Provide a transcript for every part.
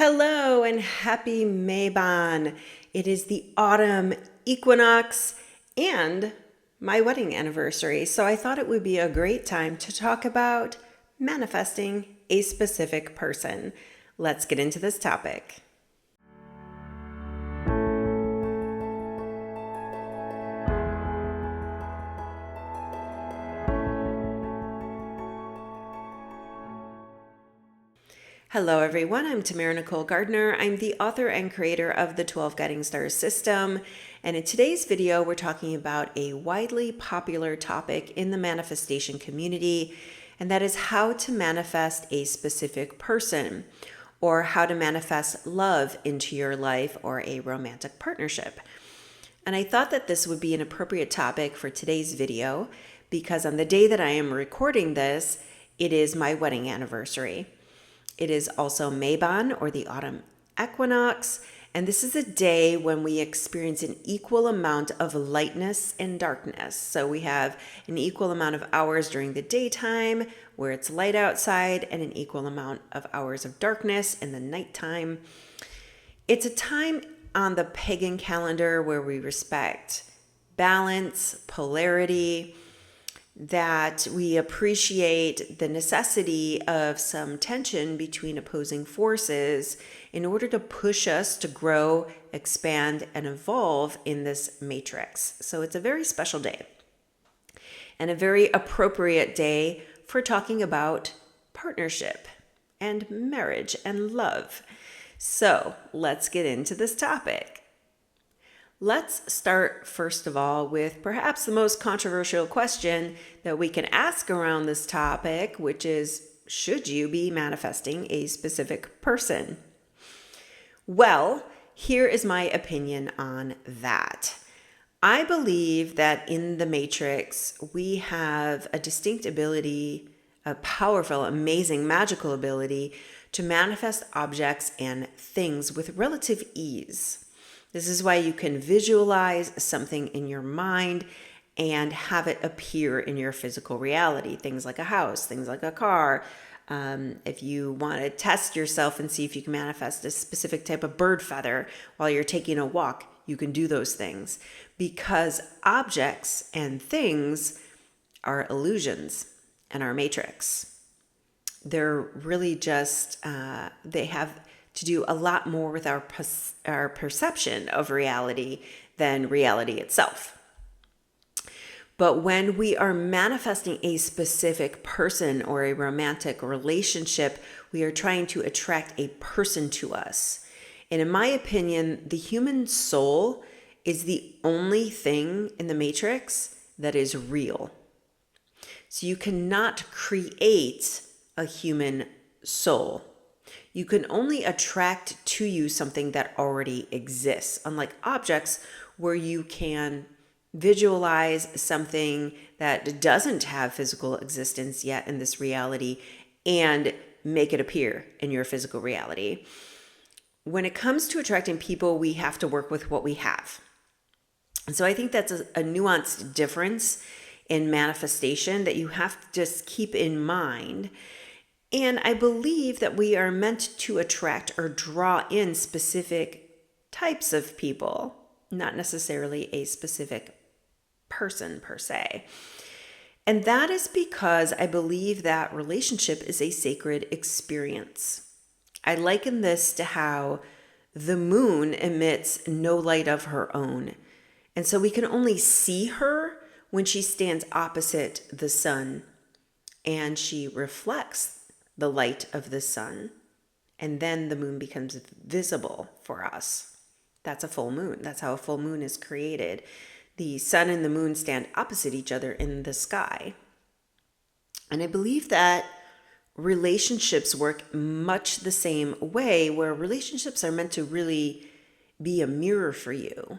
Hello and happy Mabon. It is the autumn equinox and my wedding anniversary, so I thought it would be a great time to talk about manifesting a specific person. Let's get into this topic. Hello, everyone. I'm Tammara-Nicole Gardner. I'm the author and creator of the 12 Guiding Stars system. And in today's video, we're talking about a widely popular topic in the manifestation community, and that is how to manifest a specific person, or how to manifest love into your life or a romantic partnership. And I thought that this would be an appropriate topic for today's video because on the day that I am recording this, it is my wedding anniversary. It is also Mabon, or the Autumn Equinox, and this is a day when we experience an equal amount of lightness and darkness. So we have an equal amount of hours during the daytime where it's light outside and an equal amount of hours of darkness in the nighttime. It's a time on the pagan calendar where we respect balance, polarity, that we appreciate the necessity of some tension between opposing forces in order to push us to grow, expand, and evolve in this matrix. So it's a very special day and a very appropriate day for talking about partnership and marriage and love. So let's get into this topic. Let's start, first of all, with perhaps the most controversial question that we can ask around this topic, which is, should you be manifesting a specific person? Well, here is my opinion on that. I believe that in the matrix, we have a distinct ability, a powerful, amazing, magical ability to manifest objects and things with relative ease. This is why you can visualize something in your mind and have it appear in your physical reality. Things like a house, things like a car. If you want to test yourself and see if you can manifest a specific type of bird feather while you're taking a walk, you can do those things because objects and things are illusions in our matrix. They're really just, they have to do a lot more with our perception of reality than reality itself. But when we are manifesting a specific person or a romantic relationship, we are trying to attract a person to us. And in my opinion, the human soul is the only thing in the matrix that is real. So you cannot create a human soul. You can only attract to you something that already exists, unlike objects where you can visualize something that doesn't have physical existence yet in this reality and make it appear in your physical reality. When it comes to attracting people, we have to work with what we have. And so I think that's a nuanced difference in manifestation that you have to just keep in mind. And I believe that we are meant to attract or draw in specific types of people, not necessarily a specific person per se. And that is because I believe that relationship is a sacred experience. I liken this to how the moon emits no light of her own. And so we can only see her when she stands opposite the sun and she reflects the light of the sun, and then the moon becomes visible for us. That's a full moon. That's how a full moon is created. The sun and the moon stand opposite each other in the sky. And I believe that relationships work much the same way, where relationships are meant to really be a mirror for you,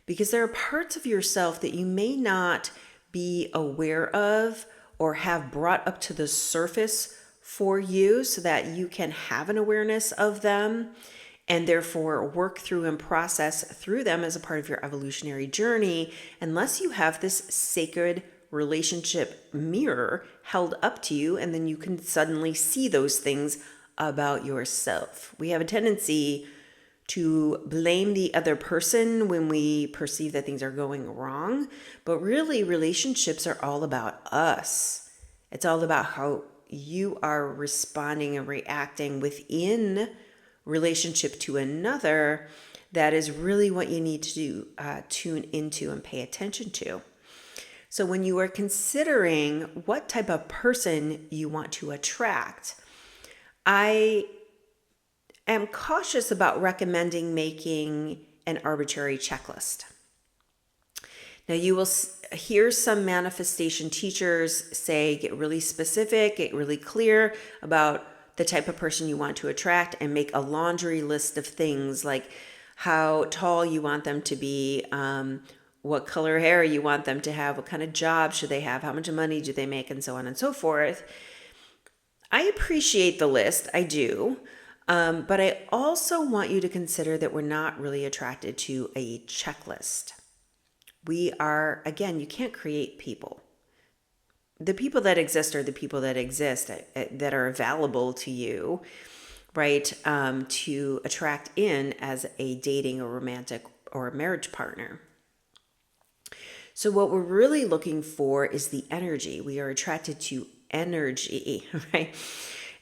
because there are parts of yourself that you may not be aware of or have brought up to the surface for you so that you can have an awareness of them and therefore work through and process through them as a part of your evolutionary journey, unless you have this sacred relationship mirror held up to you, and then you can suddenly see those things about yourself. We have a tendency to blame the other person when we perceive that things are going wrong. But really, relationships are all about us. It's all about how you are responding and reacting within relationship to another. That is really what you need to tune into and pay attention to. So when you are considering what type of person you want to attract, I am cautious about recommending making an arbitrary checklist. Now, you will hear some manifestation teachers say get really specific, get really clear about the type of person you want to attract, and make a laundry list of things like how tall you want them to be, what color hair you want them to have, what kind of job should they have, how much money do they make, and so on and so forth. I appreciate the list, I do. But I also want you to consider that we're not really attracted to a checklist. We are, again, you can't create people. The people that exist are the people that exist that are available to you, right? To attract in as a dating or romantic or a marriage partner. So what we're really looking for is the energy. We are attracted to energy, right?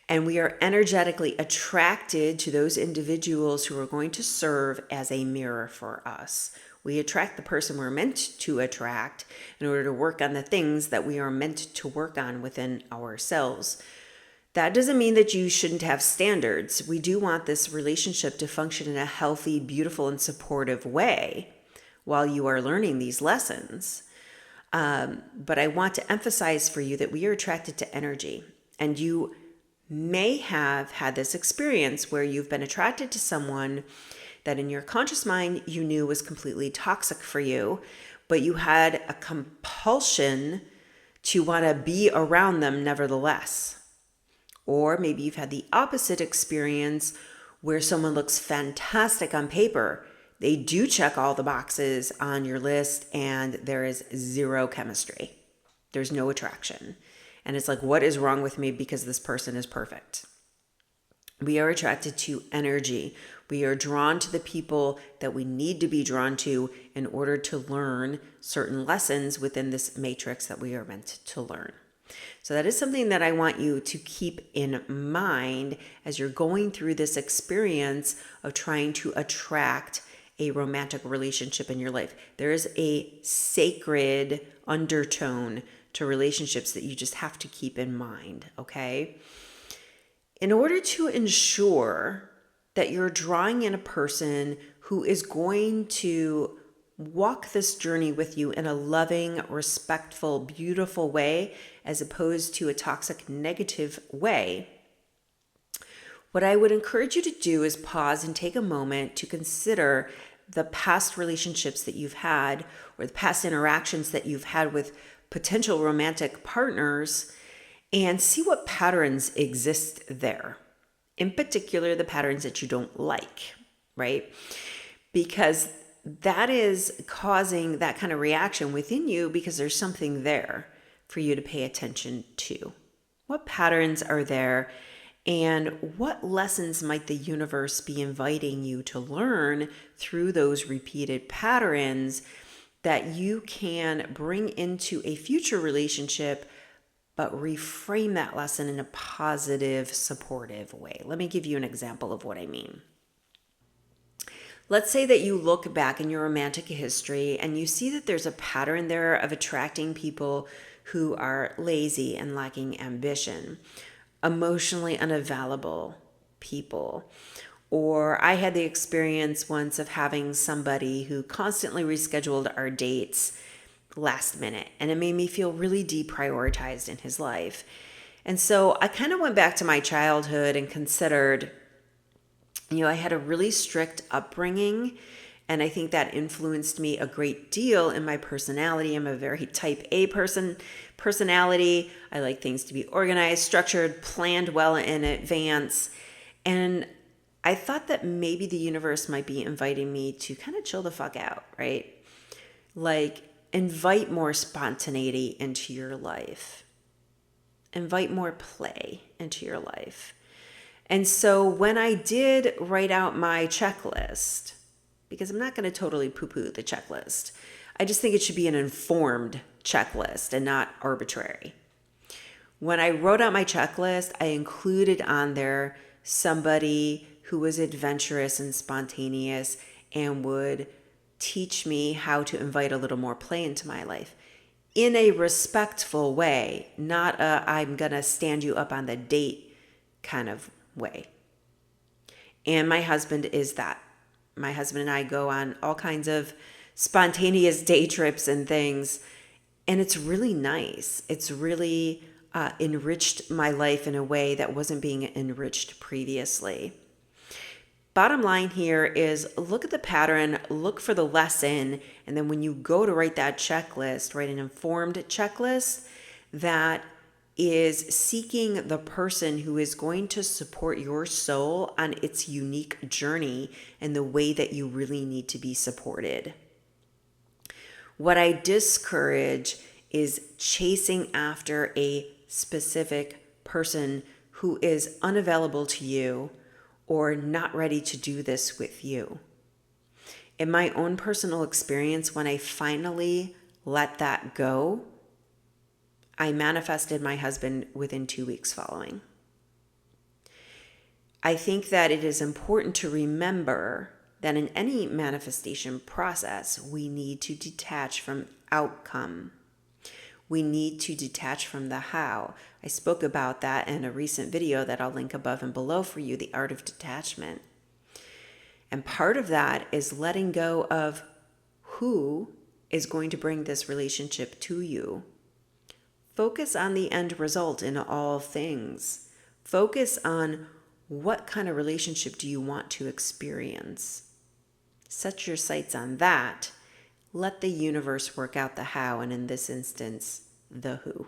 And we are energetically attracted to those individuals who are going to serve as a mirror for us. We attract the person we're meant to attract in order to work on the things that we are meant to work on within ourselves. That doesn't mean that you shouldn't have standards. We do want this relationship to function in a healthy, beautiful, and supportive way while you are learning these lessons. But I want to emphasize for you that we are attracted to energy. And you may have had this experience where you've been attracted to someone that in your conscious mind you knew was completely toxic for you, but you had a compulsion to want to be around them nevertheless. Or maybe you've had the opposite experience where someone looks fantastic on paper. They do check all the boxes on your list and there is zero chemistry. There's no attraction. And it's like, what is wrong with me because this person is perfect? We are attracted to energy. We are drawn to the people that we need to be drawn to in order to learn certain lessons within this matrix that we are meant to learn. So that is something that I want you to keep in mind as you're going through this experience of trying to attract a romantic relationship in your life. There is a sacred undertone to relationships that you just have to keep in mind, okay? In order to ensure that you're drawing in a person who is going to walk this journey with you in a loving, respectful, beautiful way, as opposed to a toxic, negative way, what I would encourage you to do is pause and take a moment to consider the past relationships that you've had or the past interactions that you've had with potential romantic partners and see what patterns exist there. In particular, the patterns that you don't like, right? Because that is causing that kind of reaction within you because there's something there for you to pay attention to. What patterns are there and what lessons might the universe be inviting you to learn through those repeated patterns that you can bring into a future relationship, but reframe that lesson in a positive, supportive way. Let me give you an example of what I mean. Let's say that you look back in your romantic history and you see that there's a pattern there of attracting people who are lazy and lacking ambition, emotionally unavailable people. Or I had the experience once of having somebody who constantly rescheduled our dates last minute, and it made me feel really deprioritized in his life. And so I kind of went back to my childhood and considered, I had a really strict upbringing, and I think that influenced me a great deal in my personality. I'm a very type A personality. I like things to be organized, structured, planned well in advance. And I thought that maybe the universe might be inviting me to kind of chill the fuck out, right? Like, invite more spontaneity into your life. Invite more play into your life. And so when I did write out my checklist, because I'm not going to totally poo-poo the checklist, I just think it should be an informed checklist and not arbitrary. When I wrote out my checklist, I included on there somebody who was adventurous and spontaneous and would teach me how to invite a little more play into my life in a respectful way, not a I'm going to stand you up on the date kind of way. And my husband is that. My husband and I go on all kinds of spontaneous day trips and things, and it's really nice. It's really enriched my life in a way that wasn't being enriched previously. Bottom line here is look at the pattern, look for the lesson, and then when you go to write that checklist, write an informed checklist that is seeking the person who is going to support your soul on its unique journey and the way that you really need to be supported. What I discourage is chasing after a specific person who is unavailable to you or not ready to do this with you. In my own personal experience, when I finally let that go, I manifested my husband within 2 weeks following. I think that it is important to remember that in any manifestation process, we need to detach from outcome. We need to detach from the how. I spoke about that in a recent video that I'll link above and below for you, The Art of Detachment. And part of that is letting go of who is going to bring this relationship to you. Focus on the end result in all things. Focus on what kind of relationship do you want to experience. Set your sights on that. Let the universe work out the how, and in this instance, the who.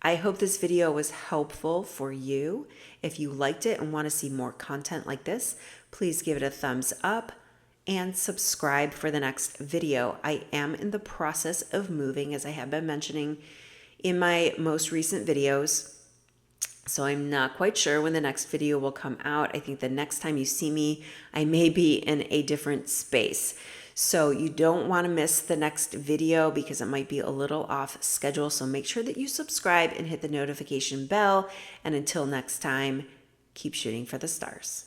I hope this video was helpful for you. If you liked it and want to see more content like this, please give it a thumbs up and subscribe for the next video. I am in the process of moving, as I have been mentioning in my most recent videos. So I'm not quite sure when the next video will come out. I think the next time you see me, I may be in a different space. So you don't want to miss the next video because it might be a little off schedule. So make sure that you subscribe and hit the notification bell. And until next time, keep shooting for the stars.